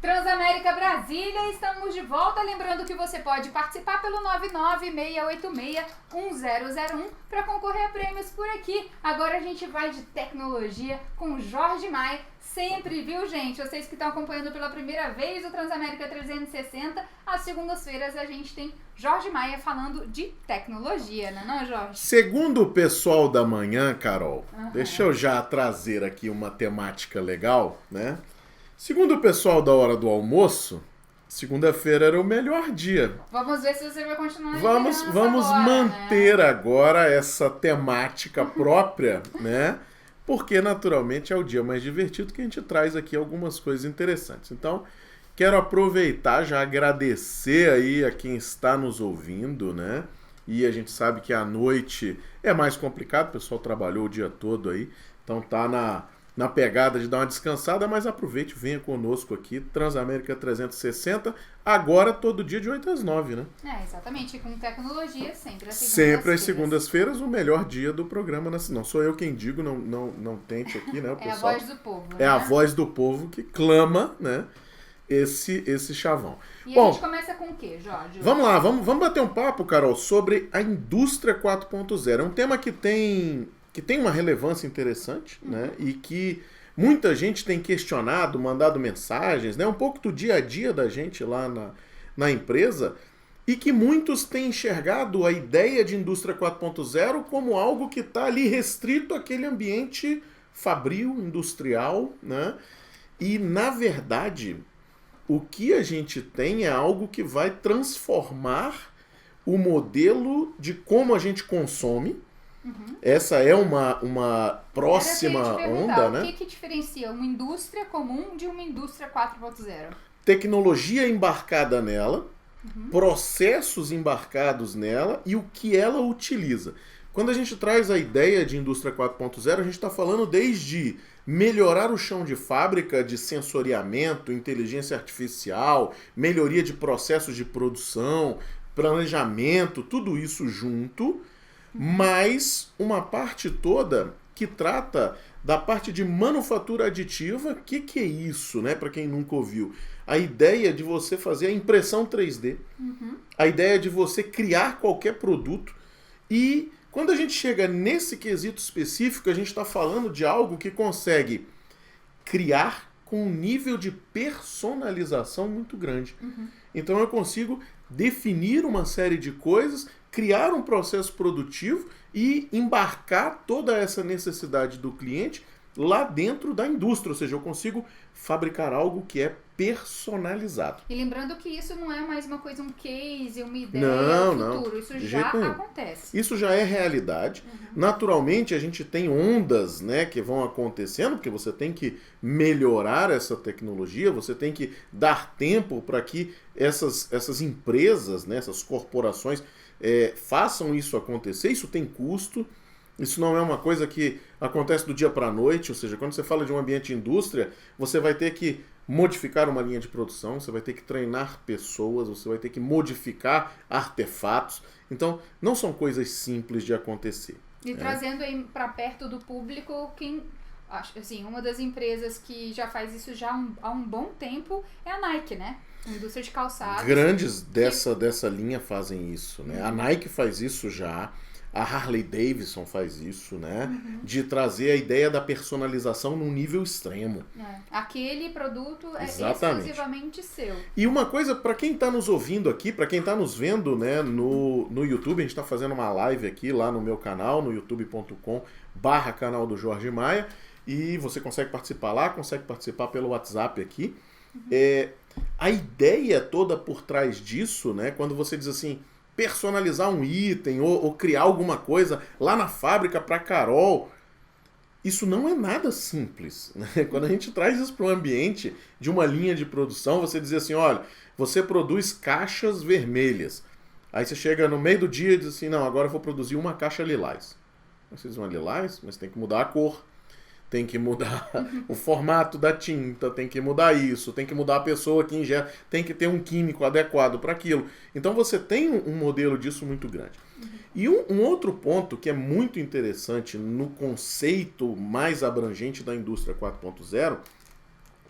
Transamérica Brasília, estamos de volta. Lembrando que você pode participar pelo 996861001 para concorrer a prêmios por aqui. Agora a gente vai de tecnologia com Jorge Maia. Sempre, viu, gente? Vocês que estão acompanhando pela primeira vez o Transamérica 360, às segundas-feiras a gente tem Jorge Maia falando de tecnologia, não, Jorge? Segundo o pessoal da manhã, Carol, deixa eu já trazer aqui uma temática legal, né? Segundo o pessoal da hora do almoço, segunda-feira era o melhor dia. Vamos ver se você vai continuar. Vamos agora, manter agora essa temática própria, né? Porque naturalmente é o dia mais divertido que a gente traz aqui algumas coisas interessantes. Então, quero aproveitar, já agradecer aí a quem está nos ouvindo, né? E a gente sabe que à noite é mais complicado, o pessoal trabalhou o dia todo aí, então tá na pegada de dar uma descansada, mas aproveite, venha conosco aqui, Transamérica 360, agora todo dia de 8 às 9, né? Exatamente, com tecnologia sempre às segundas-feiras. Sempre às segundas-feiras, o melhor dia do programa. Não sou eu quem digo, não tente aqui, né? O pessoal, é a voz do povo, né? É a voz do povo que clama, né? Esse chavão. E Bom, a gente começa com o quê, Jorge? Vamos lá, vamos bater um papo, Carol, sobre a indústria 4.0. É um tema que tem uma relevância interessante, né? E que muita gente tem questionado, mandado mensagens, né? Um pouco do dia a dia da gente lá na empresa, e que muitos têm enxergado a ideia de indústria 4.0 como algo que está ali restrito àquele ambiente fabril, industrial, né? E, na verdade, o que a gente tem é algo que vai transformar o modelo de como a gente consome. Essa é uma próxima onda, né? O que diferencia uma indústria comum de uma indústria 4.0? Tecnologia embarcada nela, processos embarcados nela e o que ela utiliza. Quando a gente traz a ideia de indústria 4.0, a gente está falando desde melhorar o chão de fábrica de sensoriamento, inteligência artificial, melhoria de processos de produção, planejamento, tudo isso junto, mas uma parte toda que trata da parte de manufatura aditiva. O que é isso, né? Para quem nunca ouviu. A ideia de você fazer a impressão 3D, a ideia de você criar qualquer produto. E quando a gente chega nesse quesito específico, a gente está falando de algo que consegue criar com um nível de personalização muito grande. Então eu consigo definir uma série de coisas, criar um processo produtivo e embarcar toda essa necessidade do cliente lá dentro da indústria, ou seja, eu consigo fabricar algo que é personalizado. E lembrando que isso não é mais uma coisa, um case, uma ideia, não, futuro, isso já acontece. Isso já é realidade. Naturalmente a gente tem ondas, né, que vão acontecendo, porque você tem que melhorar essa tecnologia, você tem que dar tempo para que essas empresas, né, essas corporações façam isso acontecer. Isso tem custo. Isso não é uma coisa que acontece do dia para a noite, ou seja, quando você fala de um ambiente de indústria, você vai ter que modificar uma linha de produção, você vai ter que treinar pessoas, você vai ter que modificar artefatos. Então, não são coisas simples de acontecer. E trazendo aí para perto do público, assim, uma das empresas que já faz isso já há um bom tempo é a Nike, né? A indústria de calçados. Grandes dessa linha fazem isso, né? A Nike faz isso já. A Harley Davidson faz isso, né? De trazer a ideia da personalização num nível extremo. Aquele produto é exclusivamente seu. E uma coisa, para quem está nos ouvindo aqui, para quem está nos vendo, né, no YouTube, a gente está fazendo uma live aqui lá no meu canal, no youtube.com/canal do Jorge Maia, e você consegue participar lá, consegue participar pelo WhatsApp aqui. A ideia toda por trás disso, né, quando você diz assim, personalizar um item ou criar alguma coisa lá na fábrica para Carol, isso não é nada simples, né? Quando a gente traz isso para o ambiente de uma linha de produção, você diz assim, olha, você produz caixas vermelhas. Aí você chega no meio do dia e diz assim, não, agora eu vou produzir uma caixa lilás. Você diz uma lilás, mas tem que mudar a cor. Tem que mudar o formato da tinta, tem que mudar isso, tem que mudar a pessoa que ingere, tem que ter um químico adequado para aquilo. Então você tem um modelo disso muito grande. E um outro ponto que é muito interessante no conceito mais abrangente da indústria 4.0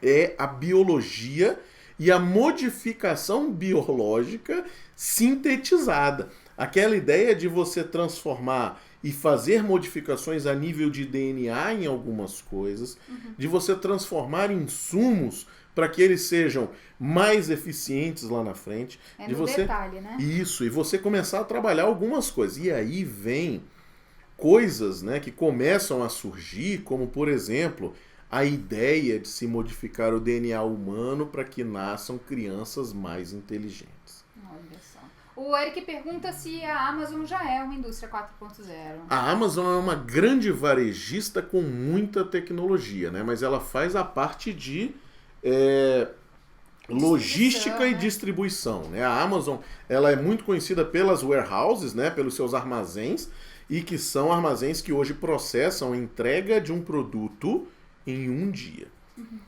é a biologia e a modificação biológica sintetizada. Aquela ideia de você transformar e fazer modificações a nível de DNA em algumas coisas, de você transformar insumos para que eles sejam mais eficientes lá na frente. É de no você... detalhe, né? Isso, e você começar a trabalhar algumas coisas. E aí vem coisas, né, que começam a surgir, como, por exemplo, a ideia de se modificar o DNA humano para que nasçam crianças mais inteligentes. Olha só. O Eric pergunta se a Amazon já é uma indústria 4.0. A Amazon é uma grande varejista com muita tecnologia, né? Mas ela faz a parte de logística e distribuição, né? A Amazon, ela é muito conhecida pelas warehouses, né? Pelos seus armazéns, e que são armazéns que hoje processam a entrega de um produto em um dia.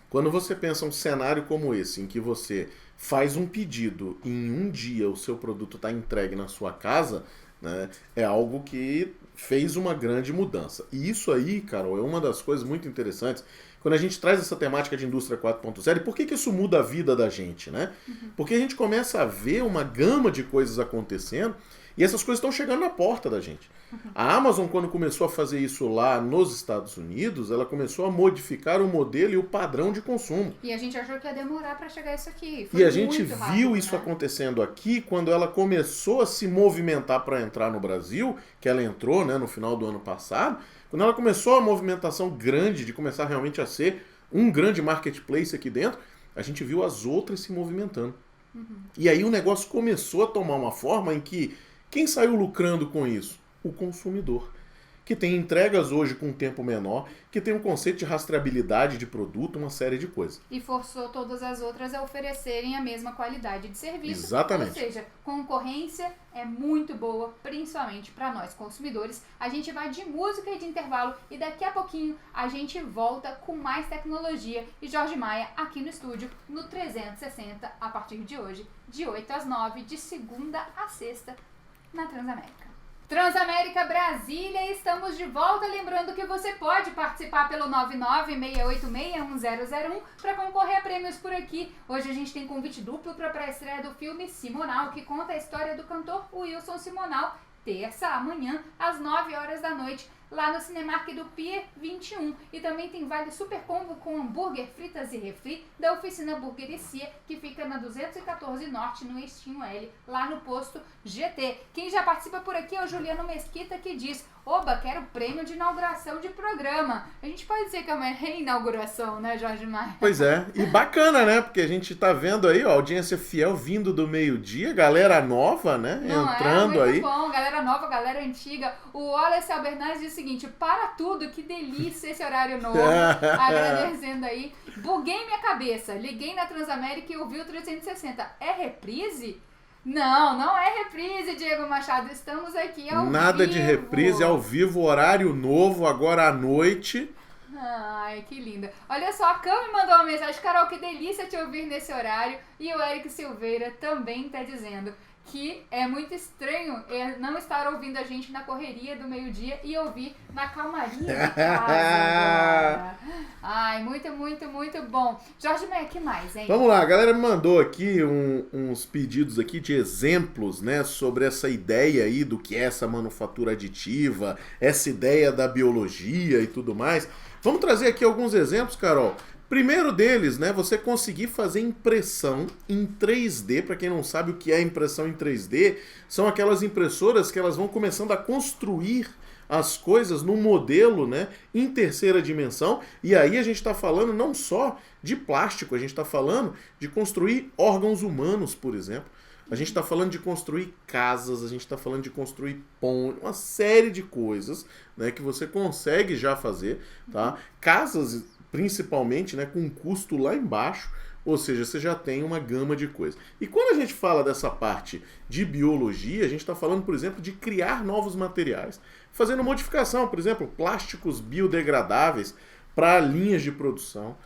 Quando você pensa um cenário como esse, em que você faz um pedido e em um dia o seu produto está entregue na sua casa, né, é algo que fez uma grande mudança. E isso aí, Carol, é uma das coisas muito interessantes. Quando a gente traz essa temática de indústria 4.0, e por que isso muda a vida da gente, né? Porque a gente começa a ver uma gama de coisas acontecendo e essas coisas estão chegando na porta da gente. A Amazon, quando começou a fazer isso lá nos Estados Unidos, ela começou a modificar o modelo e o padrão de consumo. E a gente achou que ia demorar para chegar isso aqui. E a gente viu isso acontecendo aqui quando ela começou a se movimentar para entrar no Brasil, que ela entrou, né, no final do ano passado. Quando ela começou a movimentação grande de começar realmente a ser um grande marketplace aqui dentro, a gente viu as outras se movimentando. E aí o negócio começou a tomar uma forma em que quem saiu lucrando com isso? O consumidor, que tem entregas hoje com um tempo menor, que tem um conceito de rastreabilidade de produto, uma série de coisas. E forçou todas as outras a oferecerem a mesma qualidade de serviço. Exatamente. Ou seja, concorrência é muito boa, principalmente para nós consumidores. A gente vai de música e de intervalo e daqui a pouquinho a gente volta com mais tecnologia e Jorge Maia aqui no estúdio no 360 a partir de hoje, de 8 às 9, de segunda a sexta na Transamérica. Transamérica Brasília, estamos de volta, lembrando que você pode participar pelo 996861001 para concorrer a prêmios por aqui. Hoje a gente tem convite duplo para a pré-estreia do filme Simonal, que conta a história do cantor Wilson Simonal, terça, amanhã, às 9 horas da noite, lá no Cinemark do Pier 21. E também tem vale super combo com hambúrguer, fritas e refri da Oficina Burguericia, que fica na 214 Norte, no Estinho L, lá no posto GT. Quem já participa por aqui é o Juliano Mesquita, que diz: oba, quero prêmio de inauguração de programa. A gente pode dizer que é uma reinauguração, né, Jorge Maia? Pois é, e bacana, né? Porque a gente tá vendo aí, ó, audiência fiel vindo do meio-dia, galera nova, né? Não entrando muito aí. Bom, galera nova, galera antiga. O Wallace Albernaz diz o seguinte: para tudo, que delícia esse horário novo. Agradecendo aí. Buguei minha cabeça, liguei na Transamérica e ouvi o 360. É reprise? Não, não é reprise, Diego Machado. Estamos aqui ao Nada vivo. de reprise, ao vivo, horário novo, agora à noite. Ai, que linda. Olha só, a Cami mandou uma mensagem: Carol, que delícia te ouvir nesse horário. E o Eric Silveira também tá dizendo que é muito estranho não estar ouvindo a gente na correria do meio-dia e ouvir na calmaria de casa agora. Ai, muito, muito, muito bom. Jorge Maia, que mais, hein? Vamos lá, a galera me mandou aqui uns pedidos aqui de exemplos, né, sobre essa ideia aí do que é essa manufatura aditiva, essa ideia da biologia e tudo mais. Vamos trazer aqui alguns exemplos, Carol. Primeiro deles, né, você conseguir fazer impressão em 3D. Para quem não sabe o que é impressão em 3D, são aquelas impressoras que elas vão começando a construir as coisas no modelo, né, em terceira dimensão. E aí a gente está falando não só de plástico, a gente está falando de construir órgãos humanos, por exemplo. A gente está falando de construir casas, a gente está falando de construir pontes, uma série de coisas, né, que você consegue já fazer, tá? Casas, principalmente, né, com um custo lá embaixo, ou seja, você já tem uma gama de coisas. E quando a gente fala dessa parte de biologia, a gente está falando, por exemplo, de criar novos materiais, fazendo modificação, por exemplo, plásticos biodegradáveis para linhas de produção,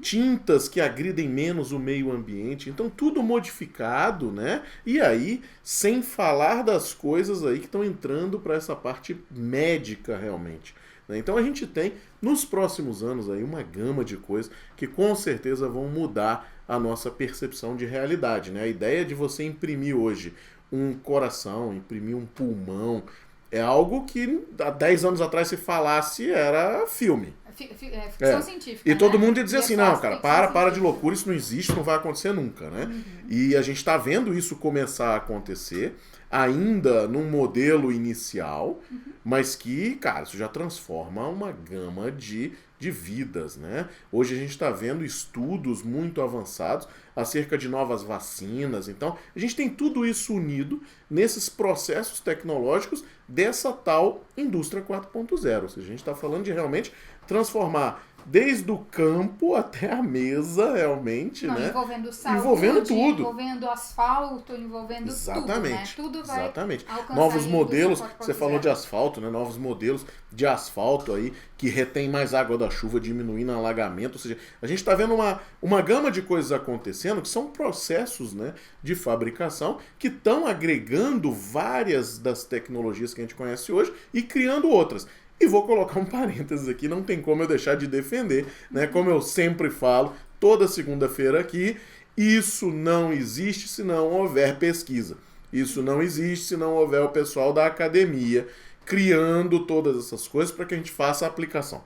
tintas que agridem menos o meio ambiente, então tudo modificado, né? E aí, sem falar das coisas aí que estão entrando para essa parte médica realmente. né? Então a gente tem, nos próximos anos, aí, uma gama de coisas que com certeza vão mudar a nossa percepção de realidade, né? A ideia de você imprimir hoje um coração, imprimir um pulmão, é algo que há 10 anos atrás se falasse era filme. Ficção científica. E todo né? mundo ia dizer assim, não, cara, para de loucura, isso não existe, não vai acontecer nunca, né? E a gente está vendo isso começar a acontecer, ainda num modelo inicial, mas que, cara, isso já transforma uma gama de vidas, né? Hoje a gente está vendo estudos muito avançados acerca de novas vacinas, então a gente tem tudo isso unido nesses processos tecnológicos dessa tal indústria 4.0, ou seja, a gente está falando de realmente transformar desde o campo até a mesa, realmente, né? Envolvendo saúde, envolvendo tudo. Envolvendo asfalto, envolvendo exatamente, tudo, né? Tudo vai alcançar novos modelos, você 4.0. falou de asfalto, né? Novos modelos de asfalto aí, que retém mais água da chuva, diminuindo alagamento, ou seja, a gente está vendo uma gama de coisas acontecendo que são processos, né, de fabricação que estão agregando várias das tecnologias que a gente conhece hoje e criando outras. E vou colocar um parênteses aqui, não tem como eu deixar de defender, né? Como eu sempre falo, toda segunda-feira aqui, isso não existe se não houver pesquisa. Isso não existe se não houver o pessoal da academia criando todas essas coisas para que a gente faça a aplicação.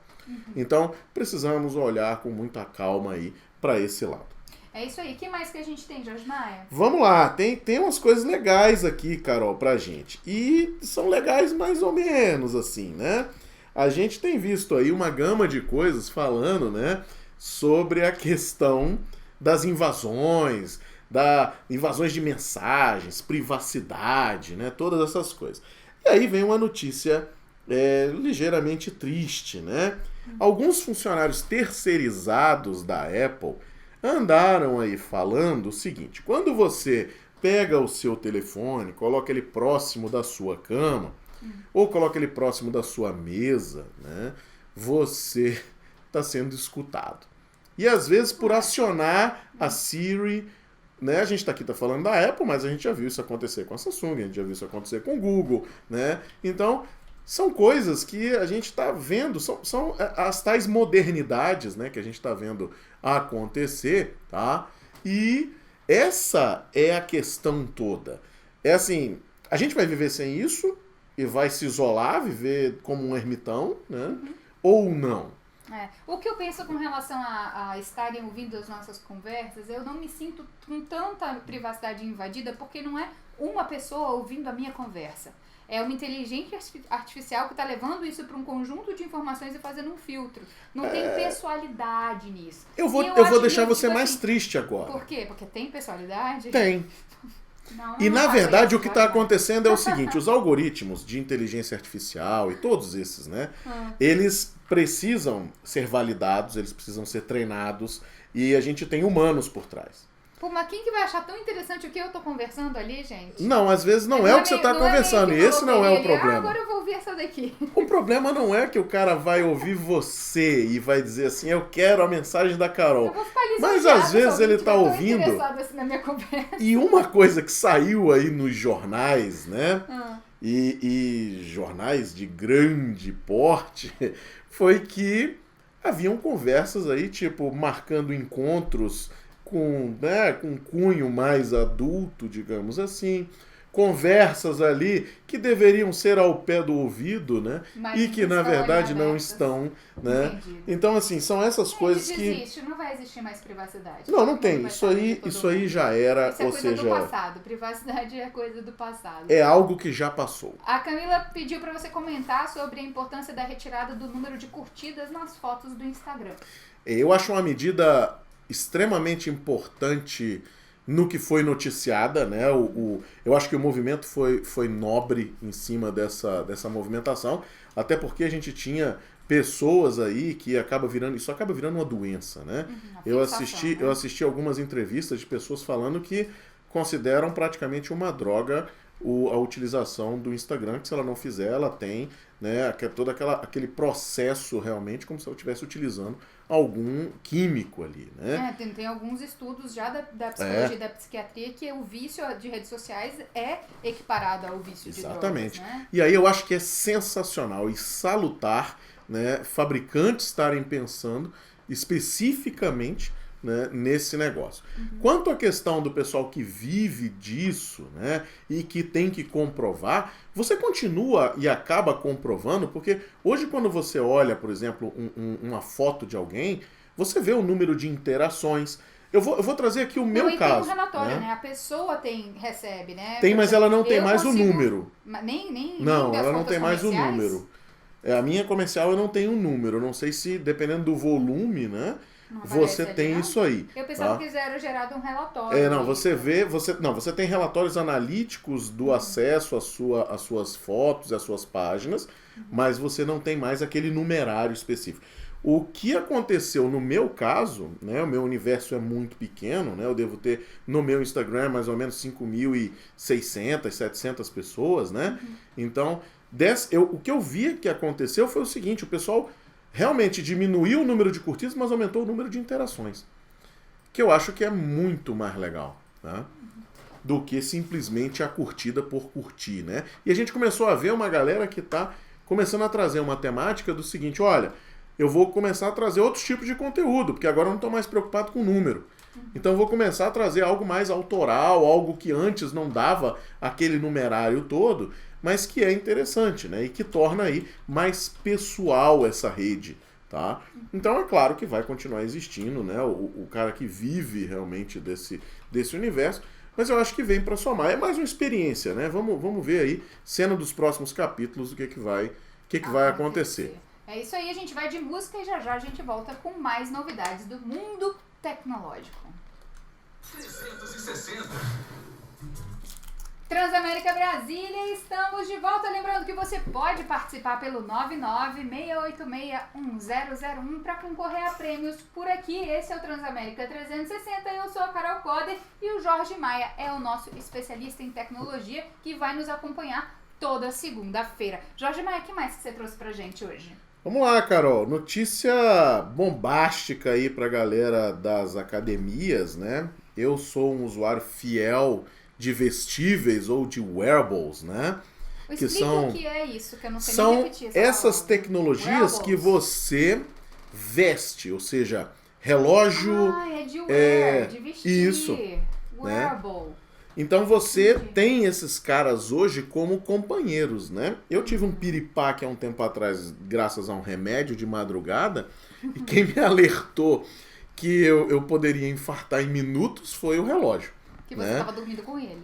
Então, precisamos olhar com muita calma aí para esse lado. É isso aí. O que mais que a gente tem, Jorge Maia? Vamos lá, tem umas coisas legais aqui, Carol, pra gente. E são legais mais ou menos, assim, né? A gente tem visto aí uma gama de coisas falando, né, sobre a questão das invasões de mensagens, privacidade, né, todas essas coisas. E aí vem uma notícia ligeiramente triste, né? Alguns funcionários terceirizados da Apple andaram aí falando o seguinte: quando você pega o seu telefone, coloca ele próximo da sua cama, ou coloca ele próximo da sua mesa, né, você está sendo escutado. E às vezes por acionar a Siri, né, a gente tá falando da Apple, mas a gente já viu isso acontecer com a Samsung, a gente já viu isso acontecer com o Google, né? Então, são coisas que a gente está vendo, são as tais modernidades, né, que a gente está vendo acontecer, tá? E essa é a questão toda. É assim, a gente vai viver sem isso e vai se isolar, viver como um ermitão, né? Ou não? O que eu penso com relação a estarem ouvindo as nossas conversas, eu não me sinto com tanta privacidade invadida, porque não é uma pessoa ouvindo a minha conversa. É uma inteligência artificial que está levando isso para um conjunto de informações e fazendo um filtro. Não tem pessoalidade nisso. Eu vou deixar você mais triste agora. Por quê? Porque tem pessoalidade? Tem. E na verdade o que está acontecendo é o seguinte: os algoritmos de inteligência artificial e todos esses, né, eles precisam ser validados, eles precisam ser treinados e a gente tem humanos por trás. Pô, mas quem que vai achar tão interessante o que eu tô conversando ali, gente? Não, às vezes não é o que você está conversando, e esse não é o problema. Agora eu vou ouvir essa daqui. O problema não é que o cara vai ouvir você e vai dizer assim: eu quero a mensagem da Carol. Eu vou ficar mas às vezes ele está ouvindo. Assim na minha conversa. E uma coisa que saiu aí nos jornais, né? E jornais de grande porte, foi que haviam conversas aí, tipo, marcando encontros com um cunho mais adulto, digamos assim, conversas ali que deveriam ser ao pé do ouvido, né? Mas e que na verdade não estão, né? Entendido. Então, assim, são essas coisas que... Não vai existir mais privacidade. Não tem. Isso aí já era, Isso é coisa do passado. Privacidade é coisa do passado. É algo que já passou. A Camila pediu para você comentar sobre a importância da retirada do número de curtidas nas fotos do Instagram. Eu acho uma medida extremamente importante no que foi noticiada, né? Eu acho que o movimento foi nobre em cima dessa movimentação, até porque a gente tinha pessoas aí que isso acaba virando uma doença, né? Eu assisti algumas entrevistas de pessoas falando que consideram praticamente uma droga a utilização do Instagram, que se ela não fizer, ela tem, né, todo aquele processo realmente como se ela estivesse utilizando algum químico ali, né? Tem alguns estudos já da psicologia e da psiquiatria que o vício de redes sociais é equiparado ao vício de drogas. Exatamente. Né? E aí eu acho que é sensacional e salutar, né, fabricantes estarem pensando especificamente, né, nesse negócio. Quanto à questão do pessoal que vive disso, né, e que tem que comprovar, você continua e acaba comprovando, porque hoje quando você olha, por exemplo, uma foto de alguém, você vê o número de interações. Eu vou trazer aqui o meu caso. Tem um relatório, né? A pessoa recebe, né? Tem, mas ela não tem mais o número. Não, ela não tem mais o número. A minha comercial eu não tenho um número. Eu não sei se, dependendo do volume, né? Você tem isso aí. Eu pensava que era gerado um relatório. Não, você vê, você tem relatórios analíticos do acesso às suas fotos e às suas páginas, mas você não tem mais aquele numerário específico. O que aconteceu no meu caso, né, o meu universo é muito pequeno, né, eu devo ter no meu Instagram mais ou menos 5.600, 700 pessoas, né? Então, o que eu vi que aconteceu foi o seguinte, o pessoal realmente diminuiu o número de curtidas, mas aumentou o número de interações. Que eu acho que é muito mais legal, né? Do que simplesmente a curtida por curtir, né? E a gente começou a ver uma galera que está começando a trazer uma temática do seguinte, olha, eu vou começar a trazer outros tipos de conteúdo, porque agora eu não estou mais preocupado com o número. Então eu vou começar a trazer algo mais autoral, algo que antes não dava aquele numerário todo, mas que é interessante, né? E que torna aí mais pessoal essa rede, tá? Então é claro que vai continuar existindo, né? O cara que vive realmente desse universo, mas eu acho que vem para somar. É mais uma experiência, né? Vamos ver aí, cena dos próximos capítulos, o que vai acontecer. É isso aí, a gente vai de música e já a gente volta com mais novidades do mundo tecnológico. 360. Transamérica Brasília, estamos de volta. Lembrando que você pode participar pelo 996861001 para concorrer a prêmios por aqui. Esse é o Transamérica 360. Eu sou a Carol Coder e o Jorge Maia é o nosso especialista em tecnologia que vai nos acompanhar toda segunda-feira. Jorge Maia, o que mais que você trouxe pra gente hoje? Vamos lá, Carol. Notícia bombástica aí pra galera das academias, né? Eu sou um usuário fiel de vestíveis ou de wearables, né? Explica o que é isso, que eu não sei nem São repetir essa essas palavra. tecnologias Wearables. que você veste, ou seja, relógio. É de wear, de vestir. Isso, Wearable. Então você Entendi. tem esses caras hoje como companheiros, né? Eu tive um piripaque há um tempo atrás, graças a um remédio de madrugada, e quem me alertou que eu poderia infartar em minutos foi o relógio. Que você né? tava dormindo com ele.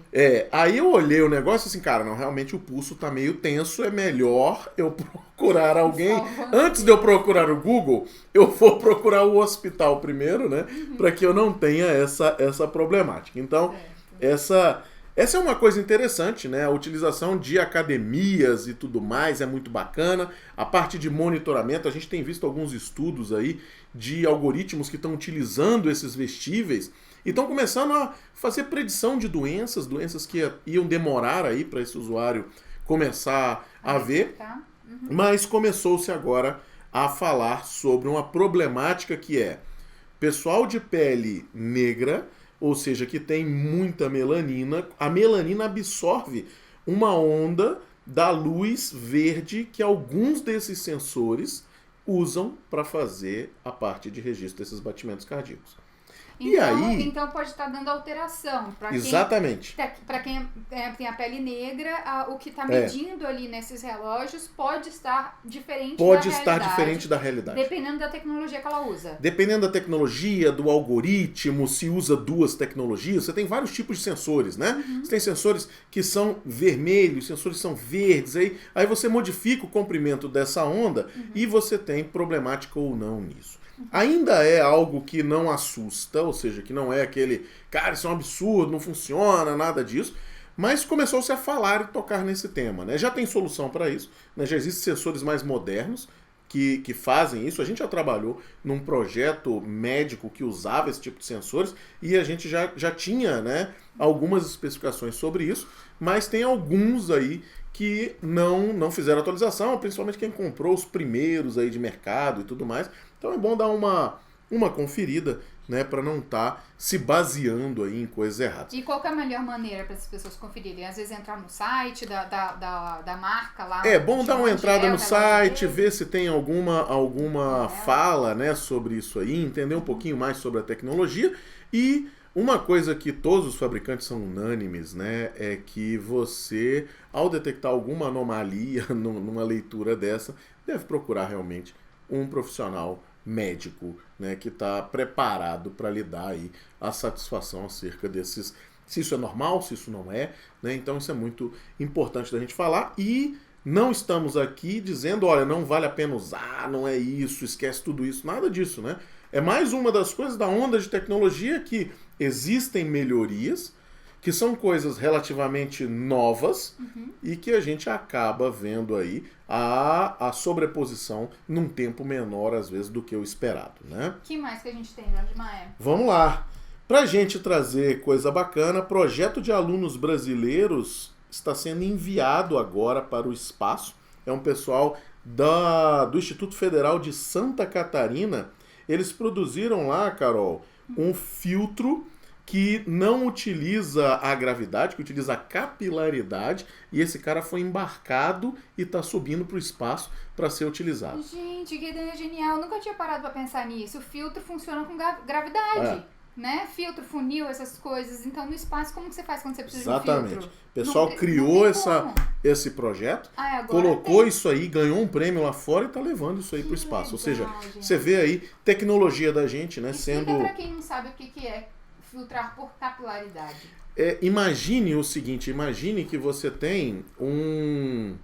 Aí eu olhei o negócio assim, cara, não, realmente o pulso tá meio tenso, é melhor eu procurar alguém. Antes de eu procurar o Google, eu vou procurar o hospital primeiro, né? Pra que eu não tenha essa problemática. Então, essa é uma coisa interessante, né? A utilização de academias e tudo mais é muito bacana. A parte de monitoramento, a gente tem visto alguns estudos aí de algoritmos que estão utilizando esses vestíveis e estão começando a fazer predição de doenças que iam demorar aí para esse usuário começar a ver. Tá? Mas começou-se agora a falar sobre uma problemática que é pessoal de pele negra, ou seja, que tem muita melanina, a melanina absorve uma onda da luz verde que alguns desses sensores usam para fazer a parte de registro desses batimentos cardíacos. Então pode estar dando alteração. Exatamente. Para quem tem a pele negra, o que está medindo ali nesses relógios pode estar diferente da realidade. Dependendo da tecnologia que ela usa. Dependendo da tecnologia, do algoritmo, se usa duas tecnologias, você tem vários tipos de sensores, né? Você tem sensores que são vermelhos, sensores que são verdes, aí você modifica o comprimento dessa onda e você tem problemática ou não nisso. Ainda é algo que não assusta, ou seja, que não é aquele, cara, isso é um absurdo, não funciona, nada disso, mas começou-se a falar e tocar nesse tema, né? Já tem solução para isso, né? Já existem sensores mais modernos que fazem isso. A gente já trabalhou num projeto médico que usava esse tipo de sensores e a gente já tinha, né, algumas especificações sobre isso, mas tem alguns aí que não fizeram atualização, principalmente quem comprou os primeiros aí de mercado e tudo mais. Então é bom dar uma conferida né, para não estar se baseando aí em coisas erradas. E qual que é a melhor maneira para as pessoas conferirem? Às vezes entrar no site da marca lá. É bom dar uma entrada no site, ver se tem alguma fala, né, sobre isso aí, entender um pouquinho mais sobre a tecnologia. E uma coisa que todos os fabricantes são unânimes, né, é que você, ao detectar alguma anomalia numa leitura dessa, deve procurar realmente um profissional médico, né, que está preparado para lhe dar aí a satisfação acerca desses, se isso é normal, se isso não é, né? Então isso é muito importante da gente falar e não estamos aqui dizendo, olha, não vale a pena usar, não é isso, esquece tudo isso, nada disso, né? É mais uma das coisas da onda de tecnologia que existem melhorias, que são coisas relativamente novas e que a gente acaba vendo aí a sobreposição num tempo menor, às vezes, do que o esperado, né? O que mais que a gente tem, Jorge Maia? Vamos lá. Pra gente trazer coisa bacana, projeto de alunos brasileiros está sendo enviado agora para o espaço. É um pessoal do Instituto Federal de Santa Catarina. Eles produziram lá, Carol, um filtro que não utiliza a gravidade, que utiliza a capilaridade, e esse cara foi embarcado e está subindo para o espaço para ser utilizado. Gente, que ideia genial! Nunca tinha parado para pensar nisso. O filtro funciona com gravidade, né? Filtro, funil, essas coisas. Então, no espaço, como que você faz quando você precisa de um filtro? Exatamente. O pessoal criou esse projeto, colocou isso aí, ganhou um prêmio lá fora e está levando isso aí para o espaço. Ou seja, você vê aí tecnologia da gente, né, sendo... Explica para quem não sabe o que é filtrar por capilaridade. Imagine o seguinte, imagine que você tem um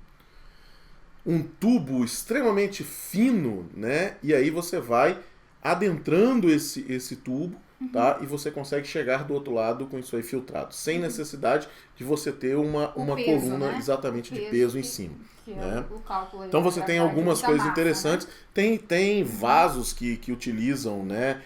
tubo extremamente fino, né? E aí você vai adentrando esse tubo, tá? E você consegue chegar do outro lado com isso aí filtrado, sem necessidade de você ter uma peso, coluna, né? Exatamente, de peso em cima. Né? O cálculo então você tem algumas coisas interessantes. Né? Tem vasos que utilizam, né?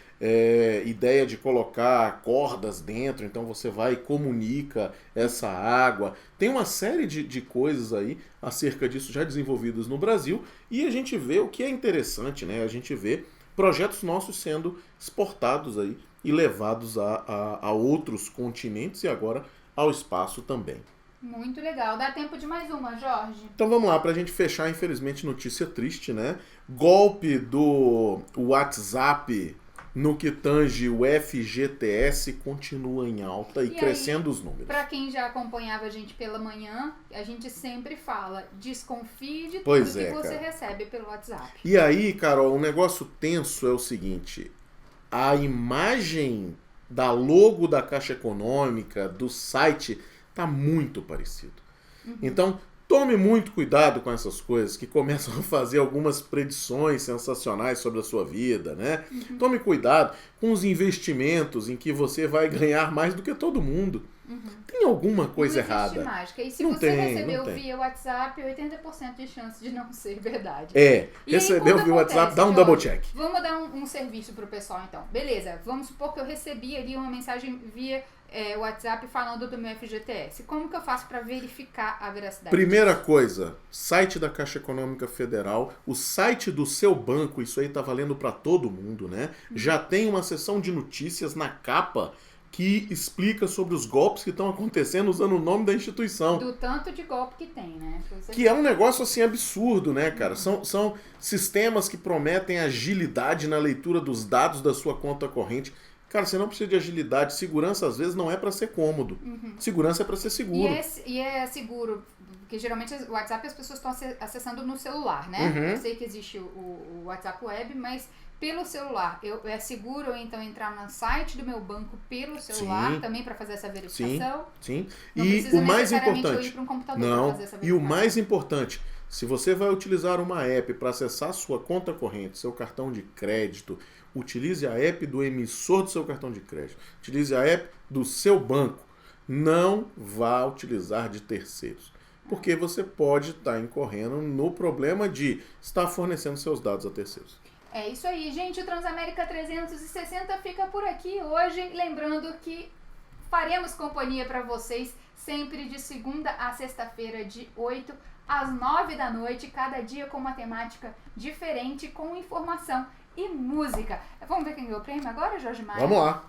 Ideia de colocar cordas dentro, então você vai e comunica essa água. Tem uma série de coisas aí acerca disso já desenvolvidas no Brasil e a gente vê o que é interessante, né? A gente vê projetos nossos sendo exportados aí e levados a outros continentes e agora ao espaço também. Muito legal. Dá tempo de mais uma, Jorge? Então vamos lá, pra gente fechar, infelizmente, notícia triste, né? Golpe do WhatsApp no que tange o FGTS continua em alta e crescendo os números. Para quem já acompanhava a gente pela manhã, a gente sempre fala, desconfie de tudo que você recebe pelo WhatsApp. E aí, Carol, um negócio tenso é o seguinte, a imagem da logo da Caixa Econômica, do site, tá muito parecido. Então, tome muito cuidado com essas coisas que começam a fazer algumas predições sensacionais sobre a sua vida, né? Tome cuidado com os investimentos em que você vai ganhar mais do que todo mundo. Tem alguma coisa errada. Mágica. E se você recebeu via WhatsApp, 80% de chance de não ser verdade. Recebeu via WhatsApp, dá um double check. Vamos dar um serviço pro pessoal então. Beleza, vamos supor que eu recebi ali uma mensagem via WhatsApp falando do meu FGTS. Como que eu faço para verificar a veracidade? Primeira coisa, site da Caixa Econômica Federal, o site do seu banco, isso aí tá valendo para todo mundo, né? Já tem uma seção de notícias na capa que explica sobre os golpes que estão acontecendo usando o nome da instituição. Do tanto de golpe que tem, né? Que é um negócio assim absurdo, né, cara? São sistemas que prometem agilidade na leitura dos dados da sua conta corrente. Cara, você não precisa de agilidade. Segurança, às vezes, não é para ser cômodo. Segurança é para ser seguro. E é seguro, porque geralmente o WhatsApp as pessoas estão acessando no celular, né? Eu sei que existe o WhatsApp Web, mas pelo celular, é seguro eu então entrar no site do meu banco pelo celular também para fazer essa verificação? Sim. Não e o mais importante, eu ir para um computador para fazer essa verificação. E o mais importante, se você vai utilizar uma app para acessar sua conta corrente, seu cartão de crédito, utilize a app do emissor do seu cartão de crédito. Utilize a app do seu banco. Não vá utilizar de terceiros. Porque você pode estar incorrendo no problema de estar fornecendo seus dados a terceiros. É isso aí, gente. O Transamérica 360 fica por aqui hoje. Lembrando que faremos companhia para vocês sempre de segunda a sexta-feira, de 8 às 9 da noite. Cada dia com uma temática diferente, com informação e música. Vamos ver quem ganhou o prêmio agora, Jorge Maia? Vamos lá.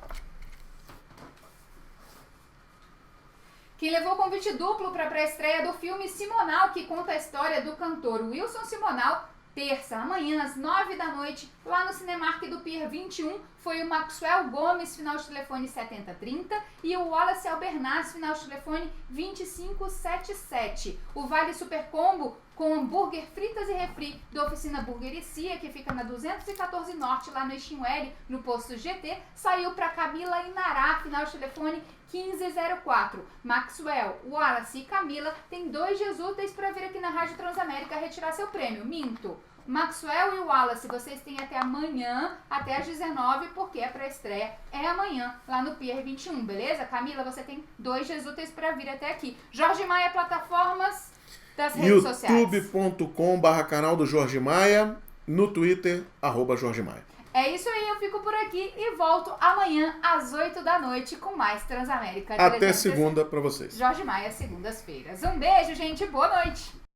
Quem levou o convite duplo para a pré-estreia do filme Simonal, que conta a história do cantor Wilson Simonal, terça, amanhã, às 9h, lá no Cinemark do Pier 21, foi o Maxwell Gomes, final de telefone 7030, e o Wallace Albernaz, final de telefone 2577. O Vale Super Combo com hambúrguer, fritas e refri da Oficina Burger e Cia, que fica na 214 Norte, lá no Extinho L, no posto GT, saiu para Camila Inará, final de telefone 1504. Maxwell, Wallace e Camila têm 2 dias úteis para vir aqui na Rádio Transamérica retirar seu prêmio. Minto. Maxwell e Wallace, vocês têm até amanhã, até às 19h, porque a pré-estreia é amanhã, lá no Pier 21, beleza? Camila, você tem 2 dias úteis para vir até aqui. Jorge Maia, plataformas das redes sociais. youtube.com/canal do Jorge Maia, no Twitter, @Jorge Maia. É isso aí, eu fico por aqui e volto amanhã às 8h com mais Transamérica. Até segunda para vocês. Jorge Maia, segundas-feiras. Um beijo, gente, boa noite.